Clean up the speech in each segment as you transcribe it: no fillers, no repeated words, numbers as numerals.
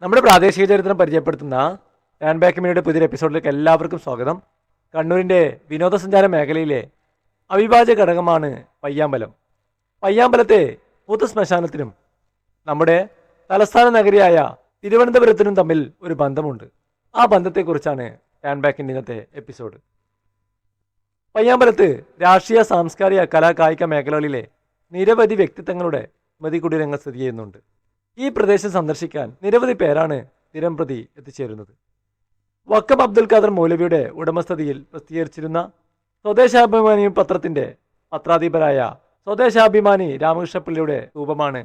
നമ്മുടെ പ്രാദേശിക ചരിത്രം പരിചയപ്പെടുത്തുന്ന ടാൻ ബാക്ക് മീഡിയയുടെ പുതിയൊരു എപ്പിസോഡിലേക്ക് എല്ലാവർക്കും സ്വാഗതം. കണ്ണൂരിൻ്റെ വിനോദസഞ്ചാര മേഖലയിലെ അവിഭാജ്യ ഘടകമാണ് പയ്യാമ്പലം. പയ്യാമ്പലത്തെ പൊതുശ്മശാനത്തിനും നമ്മുടെ തലസ്ഥാന നഗരിയായ തിരുവനന്തപുരത്തിനും തമ്മിൽ ഒരു ബന്ധമുണ്ട്. ആ ബന്ധത്തെക്കുറിച്ചാണ് ടാൻ ബാക്കിൻ്റെ ഇന്നത്തെ എപ്പിസോഡ്. പയ്യാമ്പലത്ത് രാഷ്ട്രീയ, സാംസ്കാരിക, കായിക മേഖലകളിലെ നിരവധി വ്യക്തിത്വങ്ങളുടെ സ്മൃതികുടീരങ്ങൾ സ്ഥിതി ചെയ്യുന്നുണ്ട്. ഈ പ്രദേശം സന്ദർശിക്കാൻ നിരവധി പേരാണ് ദിനംപ്രതി എത്തിച്ചേരുന്നത്. വക്കം അബ്ദുൽ ഖാദർ മൗലവിയുടെ ഉടമസ്ഥതയിൽ പ്രസിദ്ധീകരിച്ചിരുന്ന സ്വദേശാഭിമാനി പത്രത്തിന്റെ പത്രാധിപരായ സ്വദേശാഭിമാനി രാമകൃഷ്ണപിള്ളയുടെ രൂപമാണ്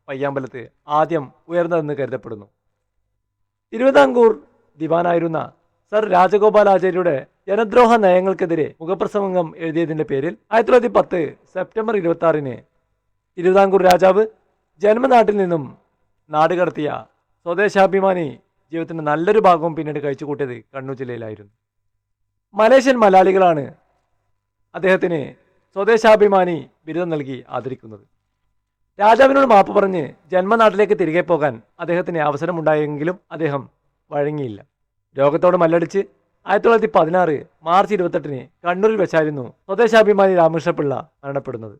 പയ്യാമ്പലത്ത് ആദ്യം ഉയർന്നതെന്ന് കരുതപ്പെടുന്നു. തിരുവിതാംകൂർ ദിവാനായിരുന്ന സർ രാജഗോപാലാചാര്യയുടെ ജനദ്രോഹ നയങ്ങൾക്കെതിരെ മുഖപ്രസംഗം എഴുതിയതിന്റെ പേരിൽ 1910 സെപ്റ്റംബർ 26 തിരുവിതാംകൂർ രാജാവ് ജന്മനാട്ടിൽ നിന്നും നാടുകടത്തിയ സ്വദേശാഭിമാനി ജീവിതത്തിന്റെ നല്ലൊരു ഭാഗവും പിന്നീട് കഴിച്ചുകൂട്ടിയത് കണ്ണൂർ ജില്ലയിലായിരുന്നു. മലേഷ്യൻ മലയാളികളാണ് അദ്ദേഹത്തിന് സ്വദേശാഭിമാനി ബിരുദം നൽകി ആദരിക്കുന്നത്. രാജാവിനോട് മാപ്പ് പറഞ്ഞ് ജന്മനാട്ടിലേക്ക് തിരികെ പോകാൻ അദ്ദേഹത്തിന് അവസരമുണ്ടായെങ്കിലും അദ്ദേഹം വഴങ്ങിയില്ല. രോഗത്തോട് മല്ലടിച്ച് 1916 മാർച്ച് 28 കണ്ണൂരിൽ വെച്ചായിരുന്നു സ്വദേശാഭിമാനി രാമകൃഷ്ണപിള്ള മരണപ്പെടുന്നത്.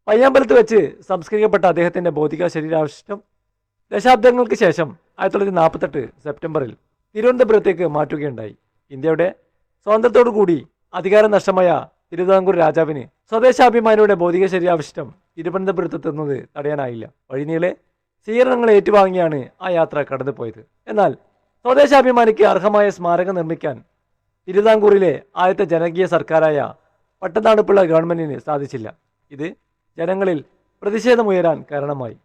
പയ്യാമ്പലത്ത് വെച്ച് സംസ്കരിക്കപ്പെട്ട അദ്ദേഹത്തിന്റെ ഭൗതിക ശരീരാവശിഷ്ടം ദശാബ്ദങ്ങൾക്ക് ശേഷം 1948 സെപ്റ്റംബറിൽ തിരുവനന്തപുരത്തേക്ക് മാറ്റുകയുണ്ടായി. ഇന്ത്യയുടെ സ്വാതന്ത്ര്യത്തോടു കൂടി അധികാരം നഷ്ടമായ തിരുവിതാംകൂർ രാജാവിന് സ്വദേശാഭിമാനിയുടെ ഭൗതിക ശരീരാവശിഷ്ടം തിരുവനന്തപുരത്തെത്തുന്നത് തടയാനായില്ല. വഴിനീളെ സ്വീകരണങ്ങൾ ഏറ്റുവാങ്ങിയാണ് ആ യാത്ര കടന്നുപോയത്. എന്നാൽ സ്വദേശാഭിമാനിക്ക് അർഹമായ സ്മാരകം നിർമ്മിക്കാൻ തിരുവിതാംകൂറിലെ ആദ്യത്തെ ജനകീയ സർക്കാരായ പട്ടത്താണിപ്പിള്ള ഗവൺമെന്റിന് സാധിച്ചില്ല. ഇത് ജനങ്ങളിൽ പ്രതിഷേധമുയരാൻ കാരണമായി.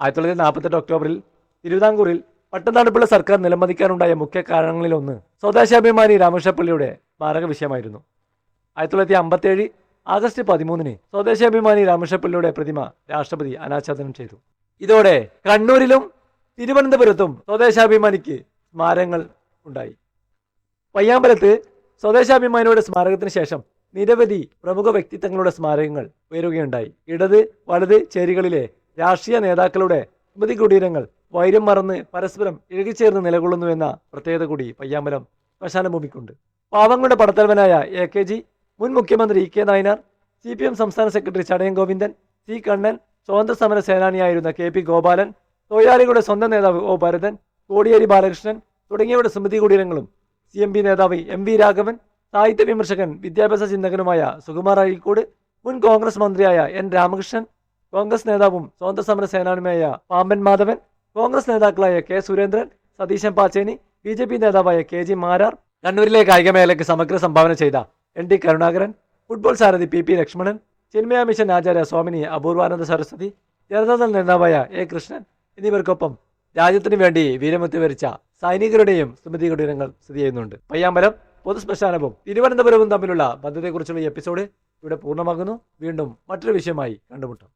1948 ഒക്ടോബറിൽ തിരുവിതാംകൂറിൽ പട്ടത്താണിപ്പിള്ള സർക്കാർ നിലംപതിക്കാനുണ്ടായ മുഖ്യ കാരണങ്ങളിലൊന്ന് സ്വദേശാഭിമാനി രാമകൃഷ്ണപിള്ളയുടെ സ്മാരക വിഷയമായിരുന്നു. 1957 ആഗസ്റ്റ് 13 സ്വദേശാഭിമാനി രാമകൃഷ്ണപിള്ളയുടെ പ്രതിമ രാഷ്ട്രപതി അനാച്ഛാദനം ചെയ്തു. ഇതോടെ കണ്ണൂരിലും തിരുവനന്തപുരത്തും സ്വദേശാഭിമാനിക്ക് സ്മാരകങ്ങൾ ഉണ്ടായി. പയ്യാമ്പലത്ത് സ്വദേശാഭിമാനിയുടെ സ്മാരകത്തിന് ശേഷം നിരവധി പ്രമുഖ വ്യക്തിത്വങ്ങളുടെ സ്മാരകങ്ങൾ ഉയരുകയുണ്ടായി. ഇടത് വലത് ചേരികളിലെ രാഷ്ട്രീയ നേതാക്കളുടെ സ്മൃതി കുടീരങ്ങൾ വൈരം മറന്ന് പരസ്പരം ഇഴുകിച്ചേർന്ന് നിലകൊള്ളുന്നുവെന്ന പ്രത്യേകത കൂടി പയ്യാമ്പലം ശ്മശാനഭൂമിക്കുണ്ട്. പാവങ്ങളുടെ പടത്തലവനായ AKG, മുൻ മുഖ്യമന്ത്രി EK നായനാർ, CPM സംസ്ഥാന സെക്രട്ടറി ചടയം ഗോവിന്ദൻ, C കണ്ണൻ, സ്വാതന്ത്ര്യ സമര സേനാനിയായിരുന്ന KP ഗോപാലൻ, തൊഴിലാളികളുടെ സ്വന്തം നേതാവ് O ഭരതൻ, കോടിയേരി ബാലകൃഷ്ണൻ തുടങ്ങിയവരുടെ സ്മൃതി കുടീരങ്ങളും CMP നേതാവ് MV രാഘവൻ, സാഹിത്യ വിമർശകൻ വിദ്യാഭ്യാസ ചിന്തകനുമായ സുകുമാർ അഴീക്കോട്, മുൻ കോൺഗ്രസ് മന്ത്രിയായ N രാമകൃഷ്ണൻ, കോൺഗ്രസ് നേതാവും സ്വാതന്ത്ര്യ സമര സേനാനിയുമായ പാമ്പൻ മാധവൻ, കോൺഗ്രസ് നേതാക്കളായ K സുരേന്ദ്രൻ, സതീശൻ പാച്ചേനി, BJP നേതാവായ KG മാരാർ, കണ്ണൂരിലെ കായിക മേഖലയ്ക്ക് സമഗ്ര സംഭാവന ചെയ്ത ND കരുണാകരൻ, ഫുട്ബോൾ സാരഥി PP ലക്ഷ്മണൻ, ചിന്മയ മിഷൻ ആചാര്യ സ്വാമിനി അപൂർവാനന്ദ സരസ്വതി, ജനതാദൾ നേതാവായ A കൃഷ്ണൻ എന്നിവർക്കൊപ്പം രാജ്യത്തിനു വേണ്ടി വീരമൃത്യു വരിച്ച സൈനികരുടെയും സ്മൃതി കുടീരങ്ങൾ സ്ഥിതി ചെയ്യുന്നുണ്ട്. പയ്യാമ്പലം പൊതുശ്മശാനവും തിരുവനന്തപുരവും തമ്മിലുള്ള ബന്ധത്തെക്കുറിച്ചുള്ള ഈ എപ്പിസോഡ് ഇവിടെ പൂർണ്ണമാകുന്നു. വീണ്ടും മറ്റൊരു വിഷയമായി കണ്ടുമുട്ടാം.